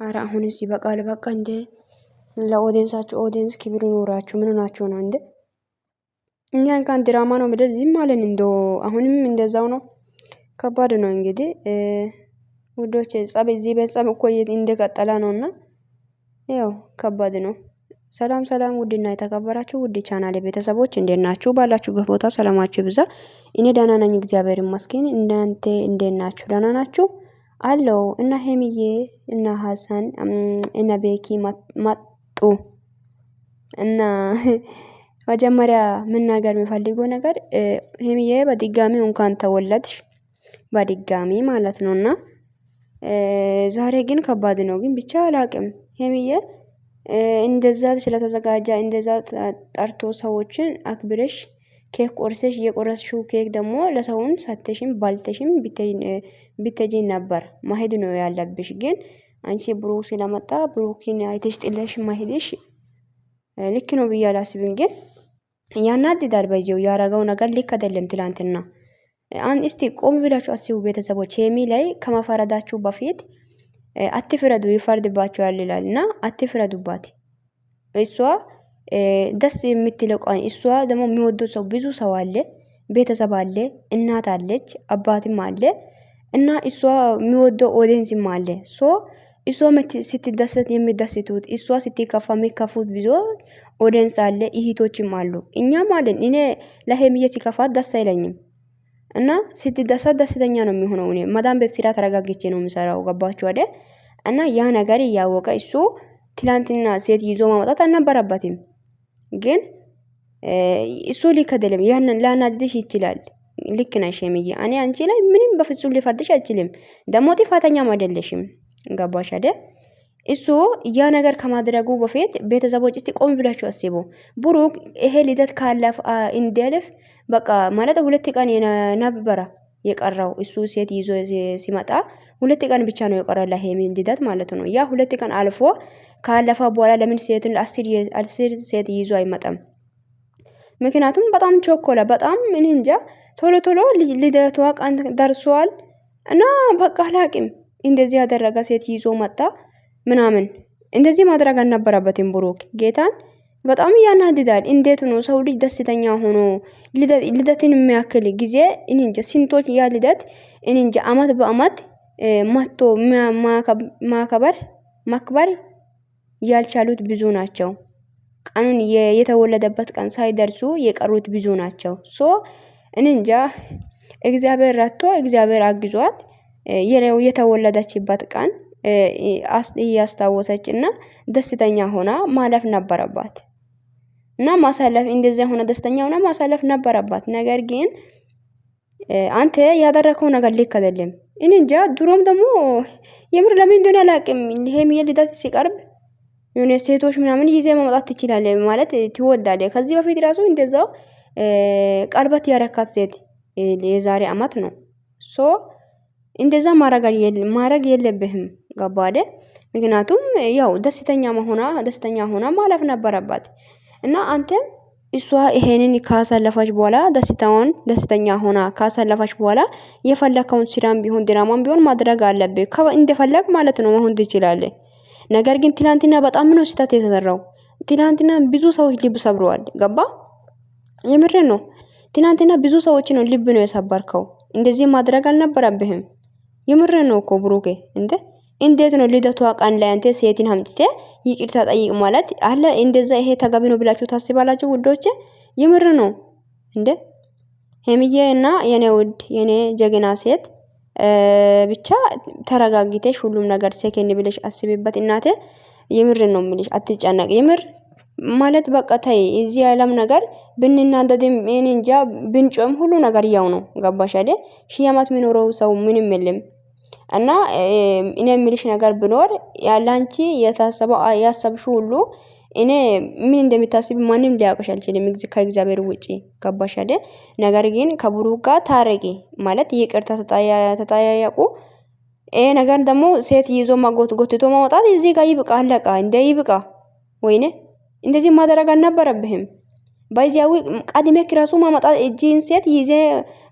አረ አሁንስ ይበቃል። በቃ እንዴ ለኦዲየንሳችሁ ኦዲየንስ ክብር ኖራችሁ ምን ሆናችሁ ነው እንዴ? እኛ እንኳን ድራማ ነው ብለን ዝም አለን። አሁንም እንደዛው ነው። ከባድ ነው እንግዲህ ውዶች። ጸብ እዚህ ቤት ጸብ እኮ እንደቀጠለ ነውና ያው ከባድ ነው። ሰላም ሰላም፣ ውድና የተከበራችሁ ውድ ቻናሌ ቤተሰቦች እንዴት ናችሁ? ባላችሁበት ቦታ ሰላማችሁ ይብዛ። እኔ ደህና ነኝ፣ እግዚአብሔር ይመስገን። እናንተ እንዴት ናችሁ? ደህና ናችሁ? አለው እና ሄሚዬ እና ሀሰን እና ቤኪ መጡ እና መጀመሪያ መናገር የሚፈልገው ነገር ሄሚዬ በድጋሚ እንኳን ተወለድሽ፣ በድጋሚ ማለት ነውና ዛሬ ግን ከባድ ነው። ግን ብቻ አላቅም ሄሚዬ እንደዛ ስለተዘጋጃ እንደዛ ጠርቶ ሰዎችን አክብረሽ ኬክ ቆርሰሽ የቆረስሽው ኬክ ደግሞ ለሰውን ሰተሽም ባልተሽም ብትሄጂ ነበር ማሄድ ነው ያለብሽ። ግን አንቺ ብሩክ ስለመጣ ብሩክን አይተሽ ጥለሽ ማሄድሽ ልክ ነው ብዬ አላስብም። ግን ያናድዳል። በዚሁ ያረገው ነገር ልክ አይደለም። ትላንትና እስቲ ቆም ብላችሁ አስቡ ቤተሰቦች። ሄሚ ላይ ከመፈረዳችሁ በፊት አትፍረዱ፣ ይፈርድባችኋል ይላል እና አትፍረዱባት። እሷ ደስ የምትለው ቃል እሷ ደግሞ የሚወደው ሰው ብዙ ሰው አለ፣ ቤተሰብ አለ፣ እናት አለች፣ አባትም አለ እና እሷ የሚወደው ኦዲየንስም አለ። እሷ ስትደሰት የሚደሰቱት፣ እሷ ስትከፋ የሚከፉት ብዙ ኦዲየንስ አለ፣ እህቶችም አሉ፣ እኛም አለን። እኔ ለሄሚዬ ሲከፋት ደስ አይለኝም እና ስትደሰት ደስተኛ ነው የሚሆነው። እኔ ማዳም ቤት ስራ ተረጋግቼ ነው የምሰራው። ገባችሁ አይደል? እና ያ ነገር እያወቀ እሱ ትላንትና ሴት ይዞ ማውጣት አልነበረበትም። ግን እሱ ልክ አይደለም። ያንን ላናድድሽ ይችላል። ልክ ነሽ ሄሚዬ። እኔ አንቺ ላይ ምንም በፍጹም ሊፈርድሽ አይችልም። ደግሞ ጥፋተኛም አይደለሽም። ገባሽ አይደል? እሱ ያ ነገር ከማድረጉ በፊት ቤተሰቦች እስቲ ቆም ብላችሁ አስቡ። ብሩክ ይሄ ልደት ካለፈ እንዲያልፍ በቃ ማለት 2 ቀን ነበረ የቀረው። እሱ ሴት ይዞ ሲመጣ 2 ቀን ብቻ ነው የቀረው ለሄሚ ልደት ማለት ነው። ያ 2 ቀን አልፎ ካለፈ በኋላ ለምን ሴትን 10 ሴት ይዞ አይመጣም? ምክንያቱም በጣም ቾኮላ፣ በጣም እኔ እንጃ። ቶሎ ልደቷ ቀን ደርሷል እና በቃ አላቅም እንደዚህ ያደረገ ሴት ይዞ መጣ ምናምን። እንደዚህ ማድረግ አልነበረበትም ብሩክ። ጌታን በጣም ያናድዳል። እንዴት ነው ሰው ልጅ ደስተኛ ሆኖ ልደትን የሚያክል ጊዜ እኔ እንጃ ስንቶች ያ ልደት እኔ እንጃ አመት በአመት መጥቶ ማክበር ያልቻሉት ብዙ ናቸው። ቀኑን የተወለደበት ቀን ሳይደርሱ የቀሩት ብዙ ናቸው። እኔ እንጃ እግዚአብሔር ረድቶ እግዚአብሔር አግዟት የተወለደችበት ቀን እያስታወሰች እና ደስተኛ ሆና ማለፍ ነበረባት እና ማሳለፍ እንደዚያ ሆነ ደስተኛ ሆና ማሳለፍ ነበረባት። ነገር ግን አንተ ያደረከው ነገር ልክ አይደለም። እኔ እንጃ። ድሮም ደግሞ የምር ለምን እንደሆነ አላቅም። ይሄም የልደት ሲቀርብ የሆነ ሴቶች ምናምን ይዜ ማምጣት ትችላለህ ማለት ትወዳለህ። ከዚህ በፊት ራሱ እንደዛው ቀለበት ያረካት ሴት የዛሬ አመት ነው። እንደዛ ማረግ የለብህም። ገባ አይደል? ምክንያቱም ያው ደስተኛ ሆና ማለፍ ነበረባት እና አንተም እሷ ይሄንን ካሳለፈች በኋላ ደስተኛ ሆና ካሳለፈች በኋላ የፈለከውን ስራም ቢሆን ድራማም ቢሆን ማድረግ አለብህ። እንደፈለግ ማለት ነው መሆን ትችላለህ። ነገር ግን ትላንትና በጣም ነው ስህተት የተሰራው። ትላንትና ብዙ ሰዎች ልብ ሰብረዋል። ገባ? የምሬን ነው። ትላንትና ብዙ ሰዎች ነው ልብ ነው የሰበርከው። እንደዚህ ማድረግ አልነበረብህም። የምሬን ነው እኮ ብሩኬ። እንዴት ነው ልደቷ ቀን ላይ አንተ ሴትን አምጥተህ ይቅርታ ጠይቅ ማለት አለ? እንደዛ ይሄ ተገቢ ነው ብላችሁ ታስባላችሁ ውዶቼ? የምር ነው ሄሚዬ እና የኔ ውድ የኔ ጀግና ሴት ብቻ ተረጋግተሽ ሁሉም ነገር ሴከንድ ብለሽ አስቢበት እናቴ። የምር ነው የምልሽ፣ አትጨነቅ። የምር ማለት በቃ ተይ። እዚህ ዓለም ነገር ብንናደድም እኔ እንጃ ብንጮም ሁሉ ነገር ያው ነው። ገባሽ አይደል? ሺህ ዓመት የሚኖረው ሰው ምንም የለም። እና እኔ የምልሽ ነገር ብኖር ያላንቺ የታሰበው ያሰብሽው ሁሉ እኔ ምን እንደምታስብ ማንም ሊያውቅሽ አልችልም ከእግዚአብሔር ውጪ። ገባሽ አይደል? ነገር ግን ከብሩክ ጋር ታረቂ ማለት ይቅርታ ተጠያየቁ። ይሄ ነገር ደግሞ ሴት ይዞ ጎትቶ ማውጣት እዚህ ጋር ይብቃ፣ አለቃ። ይብቃ። ወይኔ እንደዚህ ማድረግ አልነበረብህም። ባይዚያዊ ቀድሜክ ራሱ ማመጣት እጂን ሴት ይዜ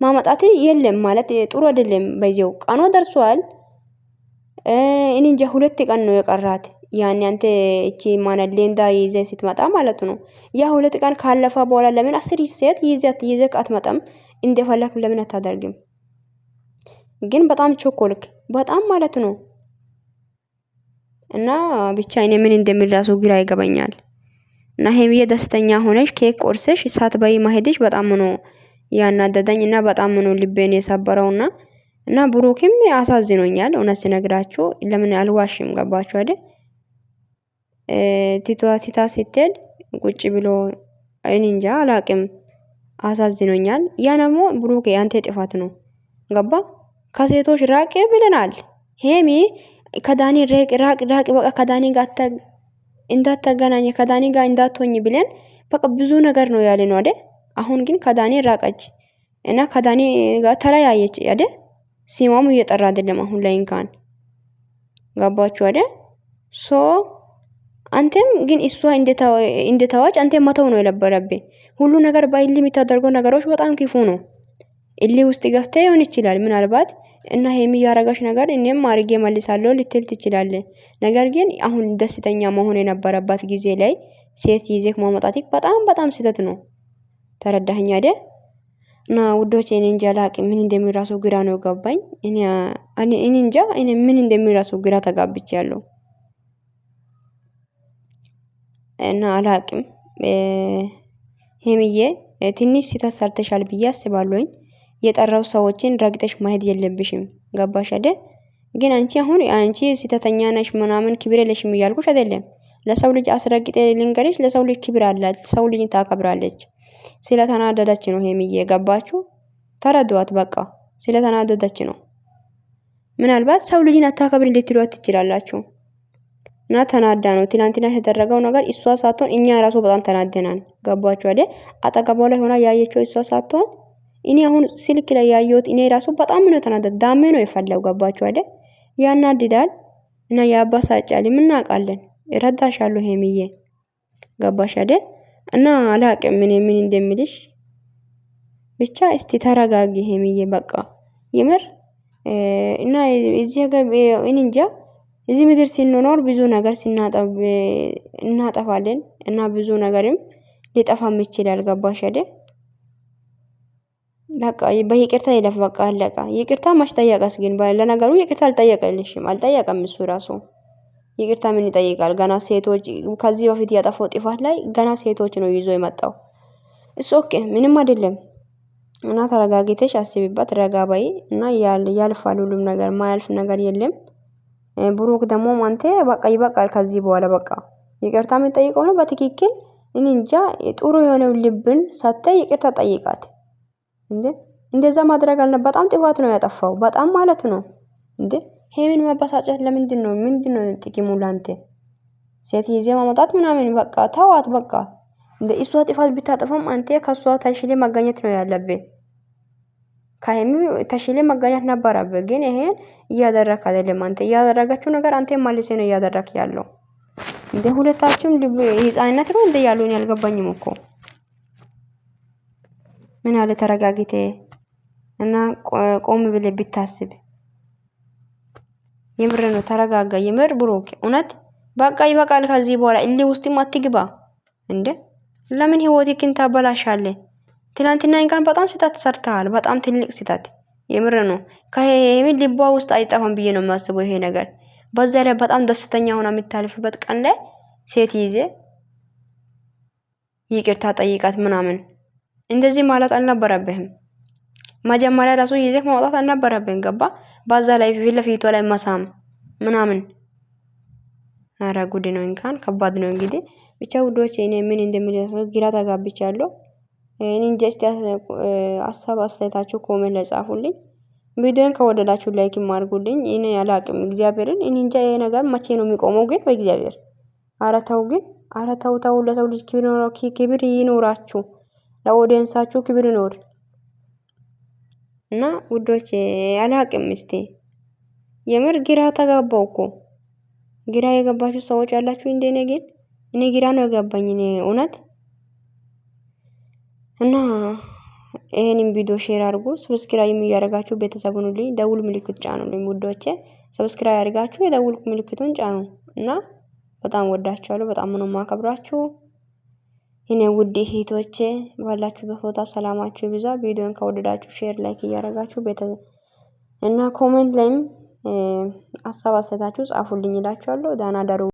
ማመጣት የለም ማለት ጥሩ አይደለም። ባይዚያው ቀኖ ደርሷል። እኔ እንጃ 2 ቀን ነው የቀራት። ያኔ አንተ እቺ ማናት ሌንዳ ይዘህ ስትመጣ ማለት ነው። ያ 2 ቀን ካለፈ በኋላ ለምን 10 ሴት ይዘህ አትመጣም? እንደፈለክ ለምን አታደርግም? ግን በጣም ቾኮልክ በጣም ማለት ነው። እና ብቻ እኔ ምን እንደሚል ራሱ ግራ ይገባኛል። እና ሄሚዬ ደስተኛ ሆነሽ ኬክ ቆርሰሽ ሳትበይ መሄድሽ በጣም ነው ያናደደኝ እና በጣም ነው ልቤን የሰበረውና እና ብሩክም አሳዝኖኛል። እውነት ስነግራችሁ ለምን አልዋሽም፣ ገባችሁ አይደል? ቲታ ስትሄድ ቁጭ ብሎ እኔ እንጃ አላቅም፣ አሳዝኖኛል። ያ ደግሞ ብሩክ ያንተ ጥፋት ነው፣ ገባ? ከሴቶች ራቅ ብለናል። ሄሚ ከዳኒ ራቅ በቃ ከዳኒ ጋር እንዳትገናኝ ከዳኒ ጋር እንዳትሆኝ ብለን በቃ ብዙ ነገር ነው ያለ ነው አይደል? አሁን ግን ከዳኒ ራቀች እና ከዳኒ ጋር ተለያየች አይደል? ሲማሙ እየጠራ አይደለም አሁን ላይ እንኳን ገባችሁ አይደል? ሶ አንተም ግን እሷ እንደተዋች አንተ መተው ነው የነበረብህ። ሁሉ ነገር በእልህ የምታደርገው ነገሮች በጣም ክፉ ነው። እልህ ውስጥ ገፍተህ ይሆን ይችላል ምናልባት እና ሄሚ ያረጋሽ ነገር እኔም አርጌ መልሳለሁ ልትል ትችላለህ። ነገር ግን አሁን ደስተኛ መሆን የነበረባት ጊዜ ላይ ሴት ይዘህ ማመጣትህ በጣም ስህተት ነው። ተረዳኸኝ አይደል? እና ውዶቼ እኔ እንጃ አላቅም ምን እንደሚራሱ ግራ ነው ገባኝ። እኔ እንጃ እኔ ምን እንደሚራሱ ግራ ተጋብቻለሁ። እና አላቅም ሄሚዬ ትንሽ ስህተት ሰርተሻል ብዬ አስባለሁኝ። የጠራው ሰዎችን ረግጠሽ ማሄድ የለብሽም፣ ገባሽ አይደል? ግን አንቺ ስህተተኛ ነሽ ምናምን ክብር የለሽም እያልኩሽ አይደለም። ለሰው ልጅ አስረግጤ ልንገርሽ፣ ለሰው ልጅ ክብር አላት፣ ሰው ልጅ ታከብራለች። ስለተናደደች ነው ሄሚዬ፣ ገባችሁ? ተረዷት በቃ ስለተናደደች ነው። ምናልባት ሰው ልጅን አታከብሪ ልትሏት ትችላላችሁ። እና ተናዳ ነው ትናንትና የተደረገው ነገር። እሷ ሳትሆን እኛ ራሱ በጣም ተናደናል። ገባችሁ አይደል? አጠገቧ ላይ ሆና ያየችው እሷ ሳትሆን እኔ አሁን ስልክ ላይ ያየሁት እኔ ራሱ በጣም ነው ተናደደ። ዳሜ ነው የፈለው። ገባችሁ አይደል? ያናድዳል እና ያባሳጫል። እናውቃለን። እረዳሻለሁ ሄሚዬ፣ ገባሽ አይደል? እና አላቅም ምን እንደምልሽ ብቻ እስቲ ተረጋጊ ሄሚዬ በቃ የምር እና እዚህ ጋር እንጃ እዚህ ምድር ስንኖር ብዙ ነገር እናጠፋለን እና ብዙ ነገርም ሊጠፋም ይችላል። ገባሽ አይደል? በቃ በይቅርታ ይለፍ በቃ አለቃ። ይቅርታ ማሽጠየቀስ ግን ለነገሩ ይቅርታ አልጠየቀም እሱ ራሱ። ይቅርታ ምን ይጠይቃል? ገና ሴቶች ከዚህ በፊት ያጠፋው ጥፋት ላይ ገና ሴቶች ነው ይዞ የመጣው እሱ። ኦኬ ምንም አይደለም። እና ተረጋግተሽ አስቢበት፣ ረጋ በይ እና ያልፋል ሁሉም ነገር፣ ማያልፍ ነገር የለም። ብሩክ ደግሞ አንተ በቃ ይበቃል ከዚህ በኋላ በቃ ይቅርታ የምትጠይቀው ነው በትክክል እኔ እንጃ ጥሩ የሆነው ልብን ሰጥተህ ይቅርታ ጠይቃት። እንደዛ ማድረግ በጣም ጥፋት ነው ያጠፋው፣ በጣም ማለት ነው። ሄሚን መበሳጨት ለምንድን ነው? ምንድን ነው ጥቅሙ ላንተ? ሴት ይዜ ማመጣት ምናምን በቃ ተዋት በቃ። እሷ ጥፋት ብታጠፋም አንተ ከሷ ተሽለ መገኘት ነው ያለብህ። ከሄሚ ተሽለ መገኘት ነበረብህ። ግን ይሄን እያደረክ አይደለም። አንተ እያደረጋችሁ ነገር አንተ ማለሴ ነው እያደረክ ያለው። ሁለታችሁም ህፃንነት ነው እንደ ያሉኝ አልገባኝም እኮ። ምን አለ ተረጋግቴ እና ቆም ብለህ ብታስብ። የምር ነው ተረጋጋ። የምር ብሩክ እውነት በቃ ይበቃል። ከዚህ በኋላ እልህ ውስጥም አትግባ። ለምን ህይወትህን ታበላሻለህ? ትናንትና እንኳን በጣም ስህተት ሰርተሃል፣ በጣም ትልቅ ስህተት። የምር ነው ከሄሚ ልቧ ውስጥ አይጠፋም ብዬ ነው የማስበው ይሄ ነገር። በዛ ላይ በጣም ደስተኛ ሆና የምታልፍበት ቀን ላይ ሴት ይዜ ይቅርታ ጠይቃት ምናምን እንደዚህ ማለት አልነበረብህም። መጀመሪያ ራሱ ይዘህ ማውጣት አልነበረብህም። ገባ? በዛ ላይ ፊት ለፊቷ ላይ መሳም ምናምን። ኧረ ጉድ ነው እንኳን ከባድ ነው። እንግዲህ ብቻ ውዶች እኔ ምን እንደሚለው ግራ ተጋብቻለሁ። እኔ እንጃ። እስቲ ሀሳብ አስተያየታችሁ ኮሜንት ላይ ጻፉልኝ። ቪዲዮን ከወደዳችሁ ላይክ አድርጉልኝ። እኔ አላቅም እግዚአብሔርን እኔ እንጃ ይሄ ነገር መቼ ነው የሚቆመው ግን በእግዚአብሔር። ኧረ ተው ግን፣ ኧረ ተው። ለሰው ልጅ ክብር ይኖራችሁ፣ ለኦዲየንሳችሁ ክብር ይኖር እና ውዶች አላቅም። እስቲ የምር ግራ ተጋባው እኮ። ግራ የገባችሁ ሰዎች አላችሁ እንደኔ። ግን እኔ ግራ ነው የገባኝ እኔ እውነት። እና ይሄንን ቪዲዮ ሼር አድርጉ፣ ሰብስክራይብ እያደረጋችሁ ቤተሰብ ሁኑልኝ፣ ደውል ምልክት ጫኑልኝ ውዶቼ። ሰብስክራይብ አድርጋችሁ የደውል ምልክቱን ጫኑ እና በጣም ወዳችኋለሁ። በጣም ነው የማከብራችሁ። የኔ ውድ እህቶቼ ባላችሁበት ቦታ ሰላማችሁ ይብዛ። ቪዲዮን ከወደዳችሁ ሼር፣ ላይክ እያደረጋችሁ እና ኮሜንት ላይም ሀሳብ አስተያየታችሁ ጻፉልኝ እላችኋለሁ። ደህና ደሩ።